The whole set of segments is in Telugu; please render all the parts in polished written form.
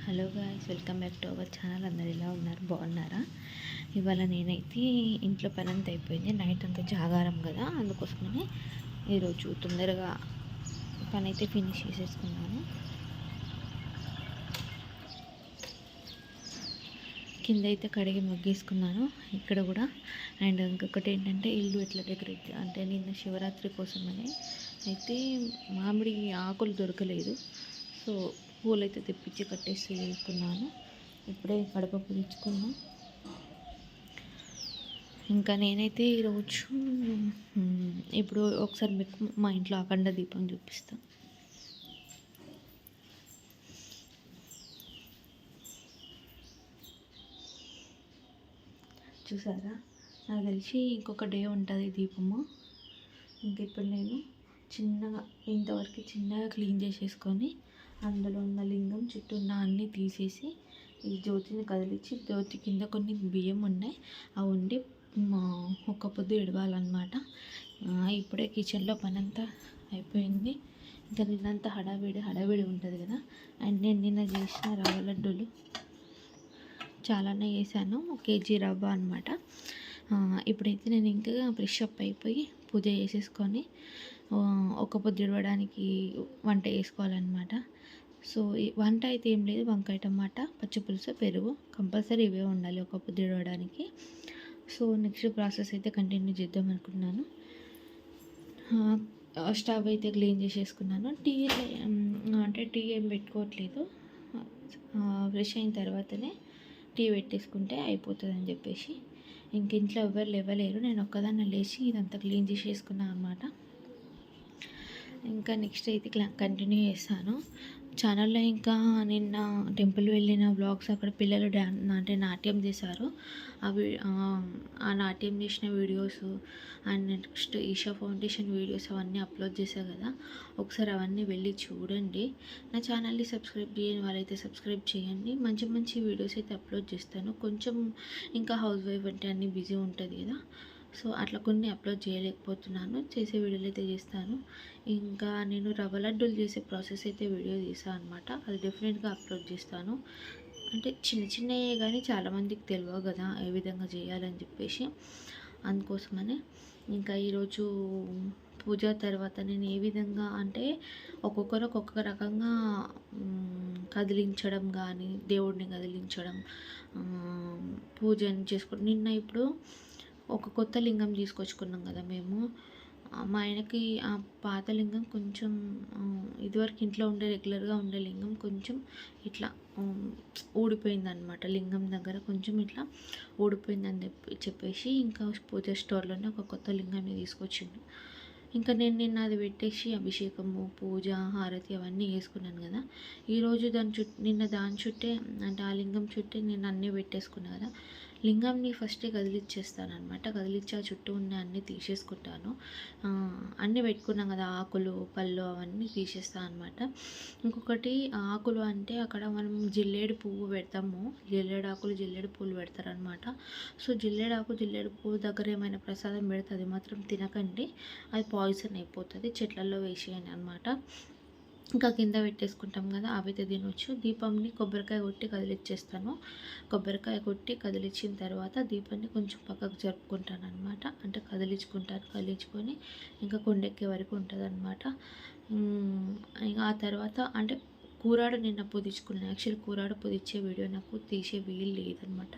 Hello guys, welcome back to our channel. అందరు ఎలా ఉన్నారు? బాగున్నారా? ఇవాళ నేనైతే ఇంట్లో పని అంతా అయిపోయింది. నైట్ అంతా జాగారం కదా, అందుకోసమని ఈరోజు తొందరగా పని అయితే ఫినిష్ చేసేసుకున్నాను. కింద అయితే కడిగి ముగ్గేసుకున్నాను ఇక్కడ కూడా. అండ్ ఇంకొకటి ఏంటంటే ఇల్లు ఎట్లా డెకరేట్ అంటే నిన్న శివరాత్రి కోసమని అయితే మామిడి ఆకులు దొరకలేదు. సో పూలైతే తెప్పించి కట్టేసి వేసుకున్నాను. ఇప్పుడే కడప పులుచుకున్నాను. ఇంకా నేనైతే ఈరోజు ఇప్పుడు ఒకసారి మీకు మా ఇంట్లో అఖండ దీపం చూపిస్తాను. చూసారా? నాకు తెలిసి ఇంకొక డే ఉంటుంది దీపము. ఇంక ఇప్పుడు నేను చిన్నగా ఇంతవరకు చిన్నగా క్లీన్ చేసేసుకొని అందులో ఉన్న లింగం చుట్టూ ఉన్న అన్నీ తీసేసి ఈ జ్యోతిని కదిలించి జ్యోతి కింద కొన్ని బియ్యం ఉన్నాయి, అవి ఉండి ఒక్క పొద్దు ఇడవాలన్నమాట. ఇప్పుడే కిచెన్లో పని అంతా అయిపోయింది. ఇంకా నిన్నంతా హడావిడి ఉంటుంది కదా. అండ్ నేను నిన్న చేసిన రవ్వ లడ్డూలు చాలానే వేసాను, 1 kg రవ్వ అనమాట. ఇప్పుడైతే నేను ఇంకా ఫ్రెష్ అప్ అయిపోయి పూజ చేసేసుకొని ఒక పొద్దు ఇడవడానికి వంట చేసుకోవాలన్నమాట. సో వంట అయితే ఏం లేదు, వంకాయ టమాటా పచ్చిపులుసు పెరుగు కంపల్సరీ ఇవే ఉండాలి ఒక పొద్దు ఇడవడానికి. సో నెక్స్ట్ ప్రాసెస్ అయితే కంటిన్యూ చేద్దాం అనుకున్నాను. స్టవ్ అయితే క్లీన్ చేసేసుకున్నాను. అంటే టీ ఏం పెట్టుకోవట్లేదు, ఫ్రెష్ అయిన తర్వాతనే టీ పెట్టేసుకుంటే అయిపోతుంది అని చెప్పేసి. ఇంక ఇంట్లో ఎవరు లేవలేరు, నేను ఒక్కదాన్ని లేచి ఇదంతా క్లీన్ చేసేసుకున్నాను అనమాట. ఇంకా నెక్స్ట్ అయితే కంటిన్యూ చేస్తాను ఛానల్లో. ఇంకా నిన్న టెంపుల్ వెళ్ళిన వ్లాగ్స్, అక్కడ పిల్లలు అంటే నాట్యం చేశారు, అవి ఆ నాట్యం చేసిన videos and next Isha foundation videos అవన్నీ అప్లోడ్ చేశాను కదా. ఒకసారి అవన్నీ వెళ్ళి చూడండి. నా ఛానల్ని సబ్స్క్రైబ్ చేయని వాళ్ళైతే సబ్స్క్రైబ్ చేయండి. మంచి మంచి వీడియోస్ అయితే అప్లోడ్ చేస్తాను. కొంచెం ఇంకా హౌస్ వైఫ్ అంటే అన్నీ బిజీ ఉంటుంది కదా, సో అట్లా కొన్ని అప్లోడ్ చేయలేకపోతున్నాను. చేసే వీడియోలు అయితే చేస్తాను. ఇంకా నేను రవ్వ లడ్డూలు చేసే ప్రాసెస్ అయితే వీడియో తీసాను అనమాట, అది డెఫినెట్గా అప్లోడ్ చేస్తాను. అంటే చిన్నవే కానీ చాలామందికి తెలియవు కదా ఏ విధంగా చేయాలని చెప్పేసి, అందుకోసమనే. ఇంకా ఈరోజు పూజ తర్వాత నేను ఏ విధంగా అంటే ఒక్కొక్కరు ఒక్కొక్క రకంగా కదిలించడం కానీ, దేవుడిని కదిలించడం, పూజని చేసుకోవడం. నిన్న ఇప్పుడు ఒక కొత్త లింగం తీసుకొచ్చుకున్నాం కదా మేము. మా ఆయనకి ఆ పాత లింగం కొంచెం ఇదివరకు ఇంట్లో ఉండే రెగ్యులర్గా ఉండే లింగం కొంచెం ఇట్లా ఊడిపోయింది అనమాట. లింగం దగ్గర కొంచెం ఇట్లా ఊడిపోయిందని చెప్పేసి ఇంకా పూజ స్టోర్లోనే ఒక కొత్త లింగాన్ని తీసుకొచ్చిండు. ఇంకా నేను నిన్న అది పెట్టేసి అభిషేకము, పూజ, హారతి అవన్నీ వేసుకున్నాను కదా. ఈరోజు నిన్న దాని చుట్టే అంటే ఆ లింగం చుట్టే నేను అన్నీ పెట్టేసుకున్నాను కదా. లింగంని ఫస్టే కదిలిచ్చేస్తాను అనమాట. కదిలిచ్చి ఆ చుట్టూ ఉన్న అన్నీ తీసేసుకుంటాను. అన్నీ పెట్టుకున్నాం కదా, ఆకులు పళ్ళు అవన్నీ తీసేస్తాను అనమాట. ఇంకొకటి ఆకులు అంటే అక్కడ మనం జిల్లేడు పువ్వు పెడతాము, జిల్లేడు ఆకులు జిల్లేడు పూలు పెడతారనమాట. సో జిల్లేడు పువ్వు దగ్గర ఏమైనా ప్రసాదం పెడితే అది మాత్రం తినకండి, అది పాయిజన్ అయిపోతుంది, చెట్లలో వేసేయండి అనమాట. ఇంకా కింద పెట్టేసుకుంటాం కదా, అవైతే తినొచ్చు. దీపంని కొబ్బరికాయ కొట్టి కదిలిచ్చేస్తాను. కొబ్బరికాయ కొట్టి కదిలించిన తర్వాత దీపాన్ని కొంచెం పక్కకు జరుపుకుంటాను అనమాట. అంటే కదిలించుకొని ఇంకా కొండెక్కే వరకు ఉంటుంది అనమాట. ఇంకా ఆ తర్వాత అంటే కూరాడు నిన్న పుదించుకున్నాను. యాక్చువల్లీ కూరాడు పుదించే వీడియో నాకు తీసే వీలు లేదనమాట.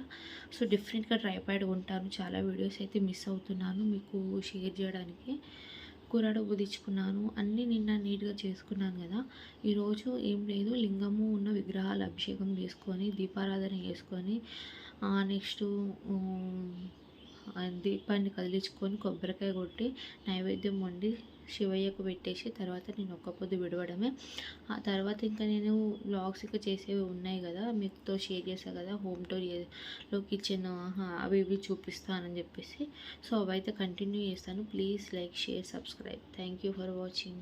సో డిఫరెంట్గా ట్రైపాడ్ ఉంటాను, చాలా వీడియోస్ అయితే మిస్ అవుతున్నాను మీకు షేర్ చేయడానికి. కూరాడు పుదించుకున్నాను, అన్నీ నిన్న నీట్గా చేసుకున్నాను కదా. ఈరోజు ఏం లేదు, లింగము ఉన్న విగ్రహాలు అభిషేకం చేసుకొని దీపారాధన చేసుకొని నెక్స్ట్ దీపాన్ని కదిలించుకొని కొబ్బరికాయ కొట్టి నైవేద్యం వండి శివయ్యకు పెట్టేసి తర్వాత నేను ఒక్క పొద్దు విడవడమే. ఆ తర్వాత ఇంకా నేను వ్లాగ్స్ ఇంకా చేసేవి ఉన్నాయి కదా, మీతో షేర్ చేశాను కదా, హోమ్ టూర్లో కిచెన్ అవి ఇవి చూపిస్తానని చెప్పేసి. సో అవైతే కంటిన్యూ చేస్తాను. Please like, share, subscribe. Thank you for watching.